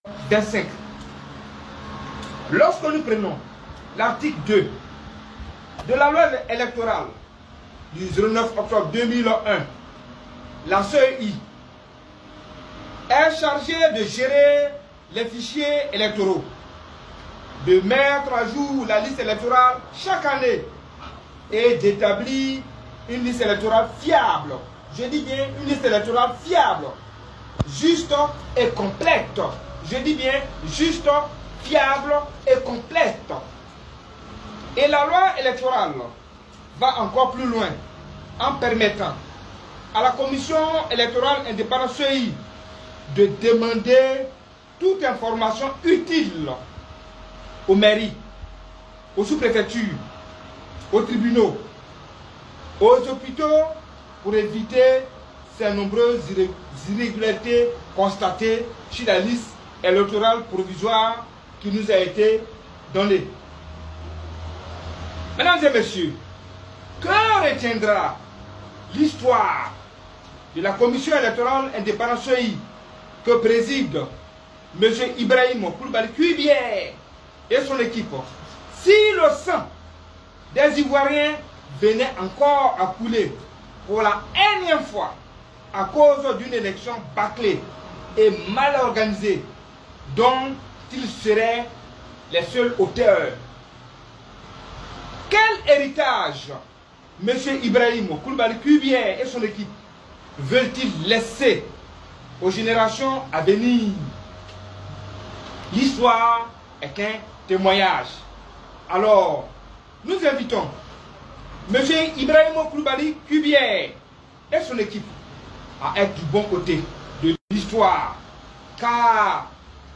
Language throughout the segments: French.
25. Lorsque nous prenons l'article 2 de la loi électorale du 09 octobre 2001, la CEI est chargée de gérer les fichiers électoraux, de mettre à jour la liste électorale chaque année et d'établir une liste électorale fiable. Je dis bien une liste électorale fiable, juste et complète. Je dis bien juste, fiable et complète. Et la loi électorale va encore plus loin en permettant à la commission électorale indépendante CEI de demander toute information utile aux mairies, aux sous-préfectures, aux tribunaux, aux hôpitaux pour éviter ces nombreuses irrégularités constatées sur la liste électorale provisoire qui nous a été donnée. Mesdames et messieurs, que retiendra l'histoire de la commission électorale indépendante CEI que préside M. Ibrahim Koulibaly Kuibier et son équipe si le sang des Ivoiriens venait encore à couler pour la énième fois à cause d'une élection bâclée et mal organisée dont ils seraient les seuls auteurs? Quel héritage M. Ibrahim Koulibaly Kuibier et son équipe veulent-ils laisser aux générations à venir? L'histoire est un témoignage. Alors, nous invitons M. Ibrahim Koulibaly Kuibier et son équipe à être du bon côté de l'histoire, car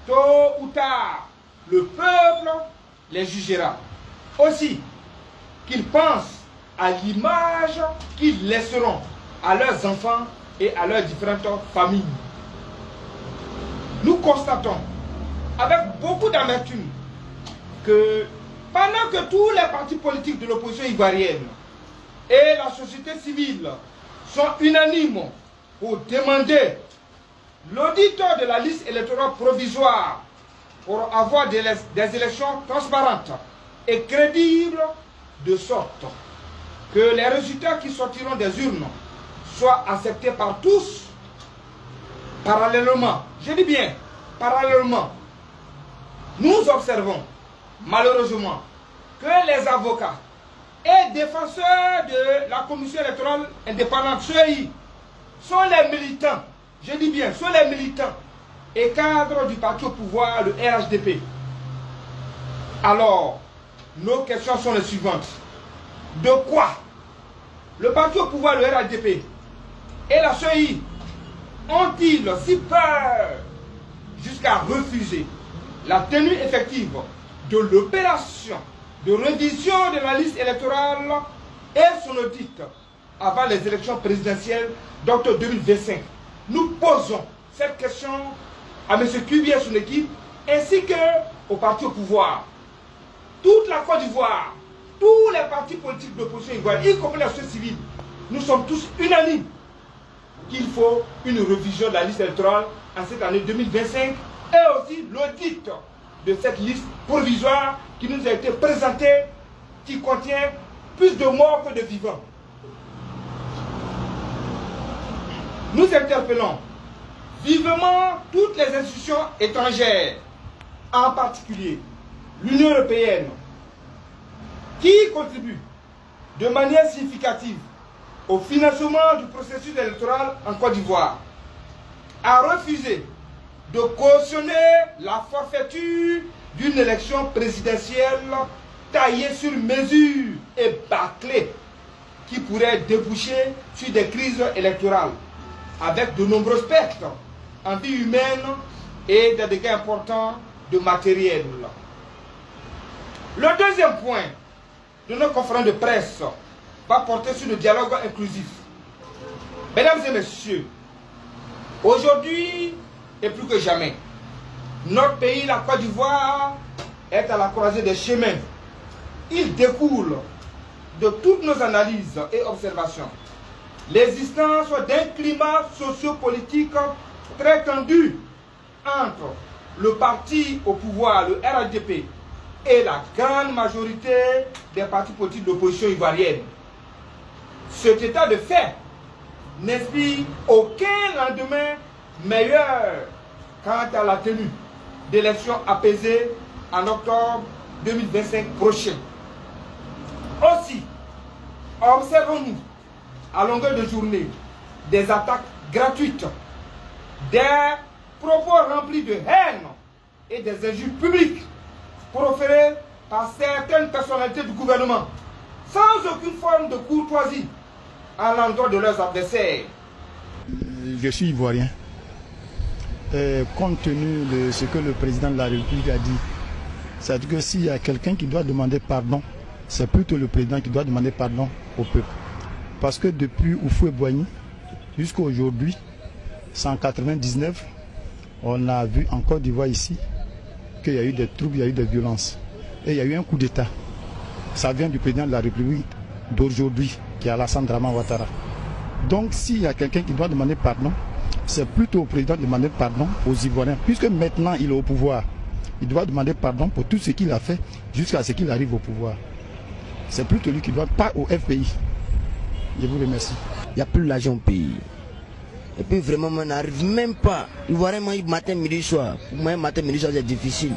tôt ou tard, le peuple les jugera. Aussi, qu'ils pensent à l'image qu'ils laisseront à leurs enfants et à leurs différentes familles. Nous constatons avec beaucoup d'amertume que pendant que tous les partis politiques de l'opposition ivoirienne et la société civile sont unanimes pour demander l'audit de la liste électorale provisoire pour avoir des élections transparentes et crédibles, de sorte que les résultats qui sortiront des urnes soient acceptés par tous, parallèlement, je dis bien parallèlement, nous observons malheureusement que les avocats et défenseurs de la commission électorale indépendante CEI sont les militants, je dis bien, sont les militants et cadres du parti au pouvoir, le RHDP. Alors, nos questions sont les suivantes. De quoi le parti au pouvoir, le RHDP et la CEI ont-ils si peur jusqu'à refuser la tenue effective de l'opération de révision de la liste électorale et son audit avant les élections présidentielles d'octobre 2025? Nous posons cette question à M. Kuibier et son équipe, ainsi qu'au parti au pouvoir. Toute la Côte d'Ivoire, tous les partis politiques d'opposition ivoirienne, y compris la société civile, nous sommes tous unanimes qu'il faut une révision de la liste électorale en cette année 2025 et aussi l'audit de cette liste provisoire qui nous a été présentée, qui contient plus de morts que de vivants. Nous interpellons vivement toutes les institutions étrangères, en particulier l'Union européenne, qui contribue de manière significative au financement du processus électoral en Côte d'Ivoire, à refuser de cautionner la forfaiture d'une élection présidentielle taillée sur mesure et bâclée qui pourrait déboucher sur des crises électorales avec de nombreuses pertes en vie humaine et des dégâts importants de matériel. Le deuxième point de nos conférences de presse va porter sur le dialogue inclusif. Mesdames et messieurs, aujourd'hui et plus que jamais, notre pays, la Côte d'Ivoire, est à la croisée des chemins. Il découle de toutes nos analyses et observations l'existence d'un climat sociopolitique très tendu entre le parti au pouvoir, le RHDP, et la grande majorité des partis politiques d'opposition ivoirienne. Cet état de fait n'inspire aucun lendemain meilleur quant à la tenue d'élections apaisées en octobre 2025 prochain. Aussi, observons-nous à longueur de journée des attaques gratuites, des propos remplis de haine et des injures publiques proférées par certaines personnalités du gouvernement, sans aucune forme de courtoisie à l'endroit de leurs adversaires. Je suis ivoirien. Compte tenu de ce que le président de la République a dit, c'est-à-dire que s'il y a quelqu'un qui doit demander pardon, c'est plutôt le président qui doit demander pardon au peuple. Parce que depuis Houphouët-Boigny jusqu'à aujourd'hui, 199, on a vu en Côte d'Ivoire ici qu'il y a eu des troubles, il y a eu des violences. Et il y a eu un coup d'État. Ça vient du président de la République d'aujourd'hui, qui est Alassane Dramane Ouattara. Donc s'il y a quelqu'un qui doit demander pardon, c'est plutôt au président de demander pardon aux Ivoiriens. Puisque maintenant il est au pouvoir, il doit demander pardon pour tout ce qu'il a fait jusqu'à ce qu'il arrive au pouvoir. C'est plutôt lui qui doit, pas au FPI. Je vous remercie. Il n'y a plus l'argent au pays. Et puis vraiment, on n'arrive même pas. Ivoirien, matin, midi, soir. Pour moi, matin, midi, soir, c'est difficile.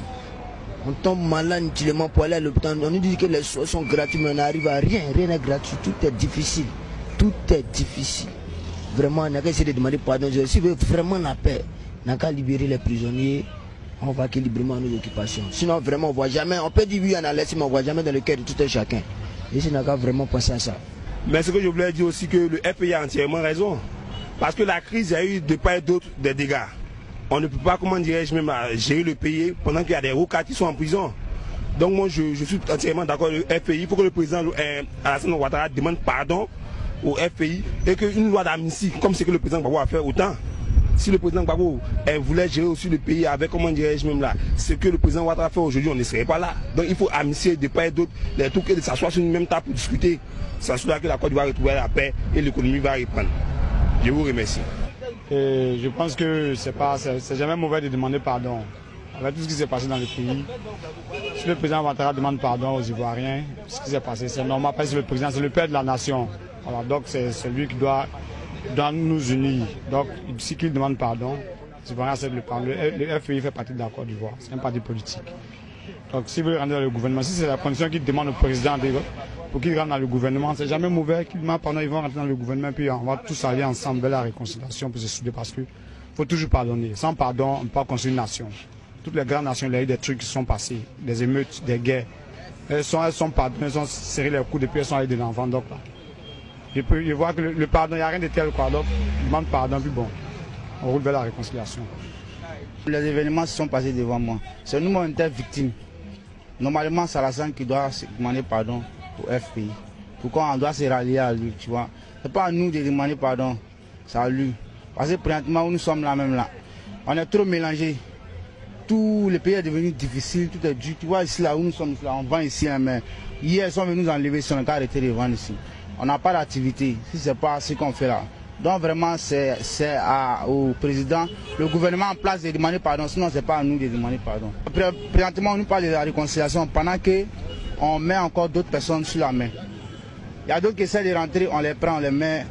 On tombe malade inutilement pour aller à l'hôpital. On nous dit que les soins sont gratuits, mais on n'arrive à rien. Rien n'est gratuit. Tout est difficile. Tout est difficile. Vraiment, on a qu'à essayer de demander pardon. Si on veut vraiment la paix, on a qu'à libérer les prisonniers. On va librement nos occupations. Sinon, vraiment, on ne voit jamais. On peut dire oui, on a laissé, mais on ne voit jamais dans le cœur de tout un chacun. Et si on a qu'à vraiment penser à ça. Mais ce que je voulais dire aussi, que le FPI a entièrement raison. Parce que la crise a eu de part et d'autre des dégâts. On ne peut pas, comment dirais-je, même gérer le pays pendant qu'il y a des rocats qui sont en prison. Donc moi, je suis entièrement d'accord avec le FPI. Il faut que le président Alassane Ouattara demande pardon au FPI et qu'une loi d'amnistie, comme ce que le président Gbagbo a fait autant. Si le président Gbagbo voulait gérer aussi le pays avec, comment dirais-je même là, ce que le président Ouattara fait aujourd'hui, on ne serait pas là. Donc il faut amnistier de part et d'autre les trucs et de s'asseoir sur une même table pour discuter. C'est là que la Côte d'Ivoire va retrouver la paix et l'économie va reprendre. Je vous remercie. Et je pense que c'est jamais mauvais de demander pardon. Avec tout ce qui s'est passé dans le pays, si le président Ouattara demande pardon aux Ivoiriens, ce qui s'est passé, c'est normal parce que le président, c'est le père de la nation. Alors, donc c'est lui qui doit nous unir. Donc si qu'il demande pardon, les Ivoiriens acceptent le pardon. Le FPI fait partie de la Côte d'Ivoire, c'est un parti politique. Donc s'il veut rentrer dans le gouvernement, si c'est la condition qu'il demande au président pour qu'il rentre dans le gouvernement, c'est jamais mauvais qu'il demande pardon, ils vont rentrer dans le gouvernement, puis on va tous aller ensemble vers la réconciliation pour se souder parce qu'il faut toujours pardonner. Sans pardon, on ne peut pas construire une nation. Toutes les grandes nations, il y a eu des trucs qui sont passés, des émeutes, des guerres. Elles sont pardonnées, elles ont serré les coups depuis elles sont allées de l'enfant. Donc là, je vois que le pardon, il n'y a rien de tel quoi. Donc, il demande pardon, puis bon, on roule vers la réconciliation. Les événements se sont passés devant moi. C'est nous, on était victimes. Normalement, c'est Alassane qui doit demander pardon au FPI. Pourquoi on doit se rallier à lui, tu vois. C'est pas à nous de demander pardon, c'est à lui. Parce que présentement, nous sommes là même là. On est trop mélangés. Tout le pays est devenu difficile, tout est dur. Tu vois ici là où nous sommes, là, on vend ici, mais hier ils sont venus nous enlever si on a arrêté de vendre ici. On n'a pas d'activité, si ce n'est pas ce qu'on fait là. Donc vraiment c'est au président, le gouvernement en place de demander pardon, sinon ce n'est pas à nous de demander pardon. Présentement on nous parle de la réconciliation pendant qu'on met encore d'autres personnes sur la main. Il y a d'autres qui essaient de rentrer, on les prend, on les met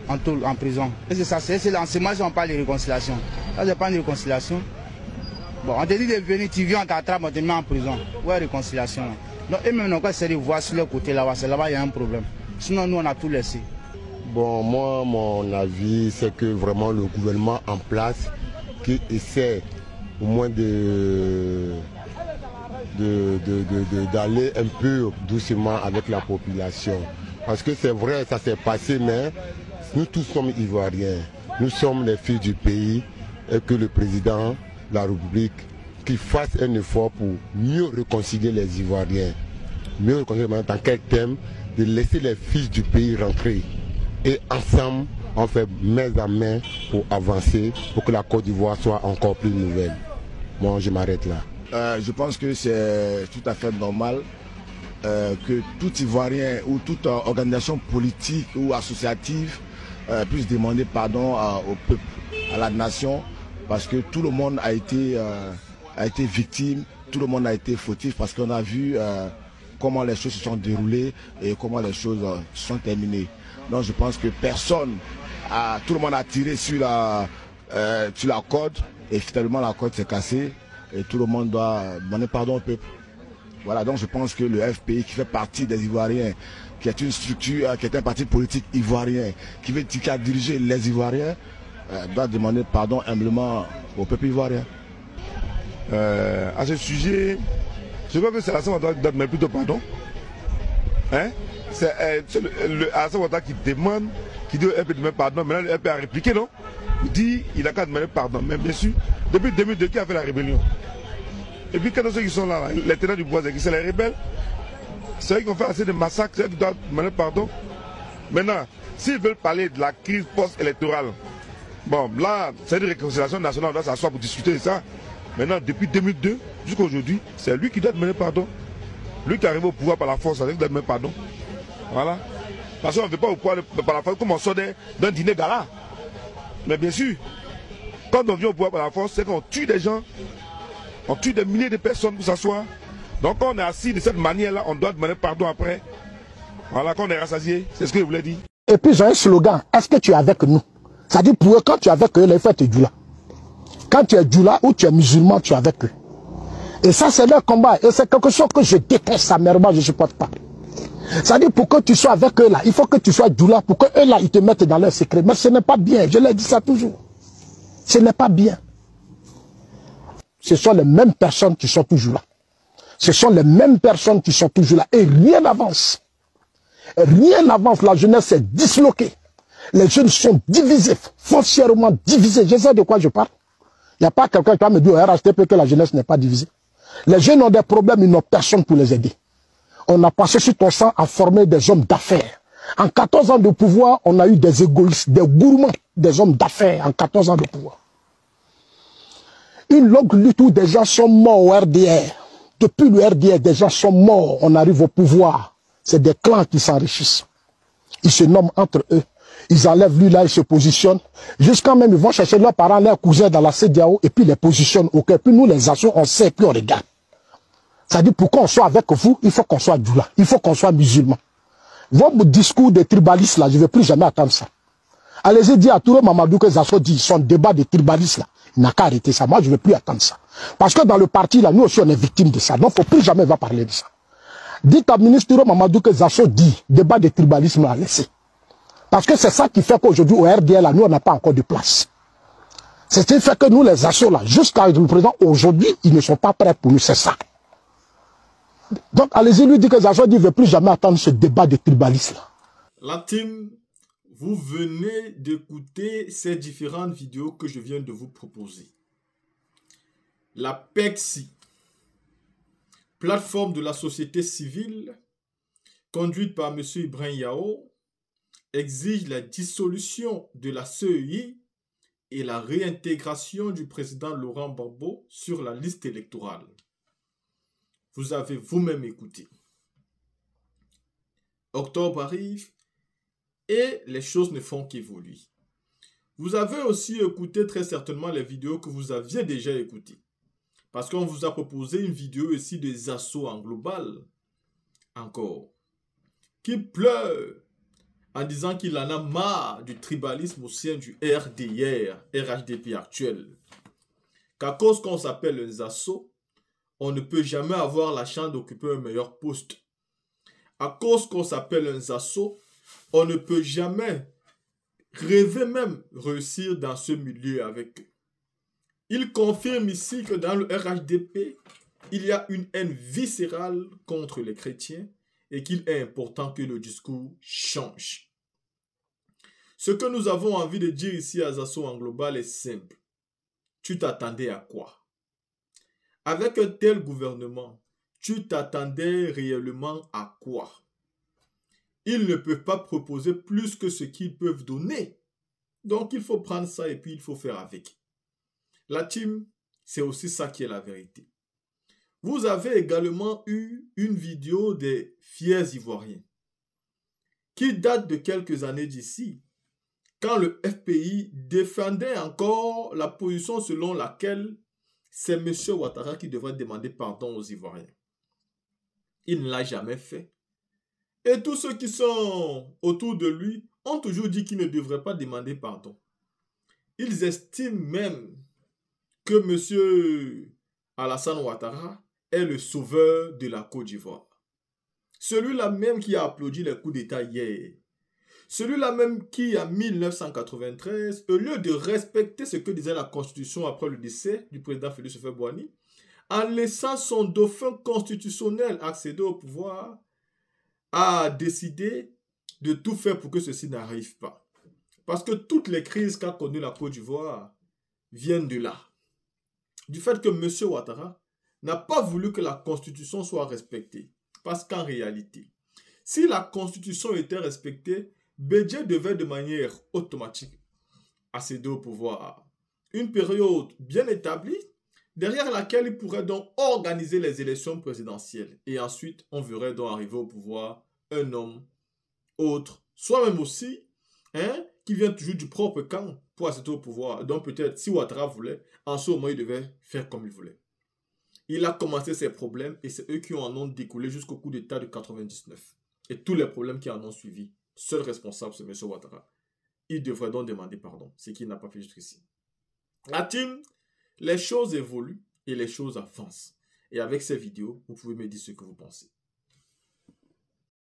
en prison. C'est ça, c'est l'enseignement si on parle de réconciliation. Ça c'est pas une réconciliation. Bon, on te dit de venir, tu viens, on t'attrape, on te met en prison. Ouais, réconciliation. Donc eux-mêmes, on essaie de voir sur le côté là-bas, c'est là-bas il y a un problème. Sinon nous on a tout laissé. Bon, moi, mon avis, c'est que vraiment le gouvernement en place qui essaie au moins d'aller un peu doucement avec la population. Parce que c'est vrai, ça s'est passé, mais nous tous sommes Ivoiriens. Nous sommes les fils du pays et que le président de la République qu'il fasse un effort pour mieux réconcilier les Ivoiriens. Mieux réconcilier dans quel thème, de laisser les fils du pays rentrer. Et ensemble, on fait main à main pour avancer, pour que la Côte d'Ivoire soit encore plus nouvelle. Bon, je m'arrête là. Je pense que c'est tout à fait normal que tout Ivoirien ou toute organisation politique ou associative puisse demander pardon au peuple, à la nation, parce que tout le monde a été victime, tout le monde a été fautif, parce qu'on a vu comment les choses se sont déroulées et comment les choses se sont terminées. Donc je pense que tout le monde a tiré sur la corde, et finalement la corde s'est cassée, et tout le monde doit demander pardon au peuple. Voilà, donc je pense que le FPI, qui fait partie des Ivoiriens, qui est une structure, qui est un parti politique ivoirien, qui a dirigé les Ivoiriens, doit demander pardon humblement au peuple ivoirien. À ce sujet, je crois que c'est Alassane Ouattara qui doit demander plutôt pardon. Hein? C'est Alassane Ouattara qui demande, qui dit au FPI de demander pardon. Maintenant le FPI a répliqué, non? Il dit il n'a qu'à demander pardon. Mais bien sûr, depuis 2002, qui a fait la rébellion? Et puis quand ceux qui sont là, les tenants du pouvoir, c'est les rebelles. C'est eux qui ont fait assez de massacres, c'est eux qui doivent demander pardon. Maintenant, s'ils veulent parler de la crise post-électorale, bon, là, c'est une réconciliation nationale, on doit s'asseoir pour discuter de ça. Maintenant, depuis 2002 jusqu'à aujourd'hui, c'est lui qui doit demander pardon. Lui qui arrive au pouvoir par la force, c'est lui qui doit demander pardon. Voilà. Parce qu'on ne veut pas au pouvoir par la force comme on sort d'un dîner gala. Mais bien sûr, quand on vient au pouvoir par la force, c'est qu'on tue des gens. On tue des milliers de personnes pour s'asseoir. Donc quand on est assis de cette manière-là, on doit demander pardon après. Voilà, quand on est rassasié, c'est ce que je voulais dire. Et puis j'ai un slogan, est-ce que tu es avec nous? C'est-à-dire pour eux, quand tu es avec eux, il faut être Djoula. Quand tu es Djoula ou tu es musulman, tu es avec eux. Et ça, c'est leur combat. Et c'est quelque chose que je déteste amèrement, je ne supporte pas. C'est-à-dire pour que tu sois avec eux là, il faut que tu sois Djoula, pour que eux là, ils te mettent dans leur secret. Mais ce n'est pas bien, je l'ai dit ça toujours. Ce n'est pas bien. Ce sont les mêmes personnes qui sont toujours là. Ce sont les mêmes personnes qui sont toujours là. Et rien n'avance. Rien n'avance. La jeunesse est disloquée. Les jeunes sont divisés, foncièrement divisés. Je sais de quoi je parle. Il n'y a pas quelqu'un qui va me dire au RHDP que la jeunesse n'est pas divisée. Les jeunes ont des problèmes, ils n'ont personne pour les aider. On a passé sur ton sang à former des hommes d'affaires. En 14 ans de pouvoir, on a eu des égoïstes, des gourmands, des hommes d'affaires en 14 ans de pouvoir. Une longue lutte où des gens sont morts au RDR. Depuis le RDR, des gens sont morts. On arrive au pouvoir. C'est des clans qui s'enrichissent. Ils se nomment entre eux. Ils enlèvent lui là, ils se positionnent. Jusqu'à même, ils vont chercher leurs parents, leurs cousins dans la CEDEAO et puis les positionnent au cœur. Puis nous, les assos, on sait, puis on regarde. C'est-à-dire, pour qu'on soit avec vous, il faut qu'on soit Djoula. Il faut qu'on soit musulman. Votre discours de tribalistes là, je ne vais plus jamais attendre ça. Allez-y dire à Touré Mamadou que Zasso dit son débat de tribalistes là. Il n'a qu'à arrêter ça. Moi, je ne veux plus attendre ça. Parce que dans le parti, là, nous aussi, on est victime de ça. Donc, il ne faut plus jamais parler de ça. Dites à ministre Mamadou que Zasso dit, débat de tribalisme à laisser. Parce que c'est ça qui fait qu'aujourd'hui, au RDL, là, nous, on n'a pas encore de place. C'est ce qui fait que nous, les assos, là, jusqu'à le président, aujourd'hui, ils ne sont pas prêts pour nous. C'est ça. Donc, allez-y lui dire que Zasso dit, ne veut plus jamais attendre ce débat de tribalisme là. La team, vous venez d'écouter ces différentes vidéos que je viens de vous proposer. La PECSI, plateforme de la société civile, conduite par M. Ibrahim Yao, exige la dissolution de la CEI et la réintégration du président Laurent Gbagbo sur la liste électorale. Vous avez vous-même écouté. Octobre arrive et les choses ne font qu'évoluer. Vous avez aussi écouté très certainement les vidéos que vous aviez déjà écoutées. Parce qu'on vous a proposé une vidéo ici des assauts en global. Encore. Qui pleure en disant qu'il en a marre du tribalisme au sein du RHDP actuel. Qu'à cause qu'on s'appelle un Zasso, on ne peut jamais avoir la chance d'occuper un meilleur poste. À cause qu'on s'appelle un Zasso, on ne peut jamais rêver même réussir dans ce milieu avec eux. Il confirme ici que dans le RHDP, il y a une haine viscérale contre les chrétiens et qu'il est important que le discours change. Ce que nous avons envie de dire ici à Zasso en global est simple. Tu t'attendais à quoi? Avec un tel gouvernement, tu t'attendais réellement à quoi? Ils ne peuvent pas proposer plus que ce qu'ils peuvent donner. Donc il faut prendre ça et puis il faut faire avec. La team, c'est aussi ça qui est la vérité. Vous avez également eu une vidéo des fiers ivoiriens qui date de quelques années d'ici, quand le FPI défendait encore la position selon laquelle c'est M. Ouattara qui devrait demander pardon aux Ivoiriens. Il ne l'a jamais fait. Et tous ceux qui sont autour de lui ont toujours dit qu'il ne devrait pas demander pardon. Ils estiment même que M. Alassane Ouattara est le sauveur de la Côte d'Ivoire. Celui-là même qui a applaudi les coups d'État hier. Celui-là même qui, en 1993, au lieu de respecter ce que disait la Constitution après le décès du président Félix Houphouët-Boigny, en laissant son dauphin constitutionnel accéder au pouvoir, a décidé de tout faire pour que ceci n'arrive pas. Parce que toutes les crises qu'a connues la Côte d'Ivoire viennent de là. Du fait que M. Ouattara n'a pas voulu que la Constitution soit respectée. Parce qu'en réalité, si la Constitution était respectée, Bédié devait de manière automatique accéder au pouvoir. Une période bien établie, derrière laquelle il pourrait donc organiser les élections présidentielles. Et ensuite, on verrait donc arriver au pouvoir un homme autre, soit même aussi, qui vient toujours du propre camp pour accéder au pouvoir. Donc peut-être, si Ouattara voulait, en ce moment, il devait faire comme il voulait. Il a commencé ses problèmes et c'est eux qui en ont découlé jusqu'au coup d'État de 99. Et tous les problèmes qui en ont suivi. Seul responsable, c'est M. Ouattara. Il devrait donc demander pardon, ce qu'il n'a pas fait jusqu'ici. La team, les choses évoluent et les choses avancent. Et avec ces vidéos, vous pouvez me dire ce que vous pensez.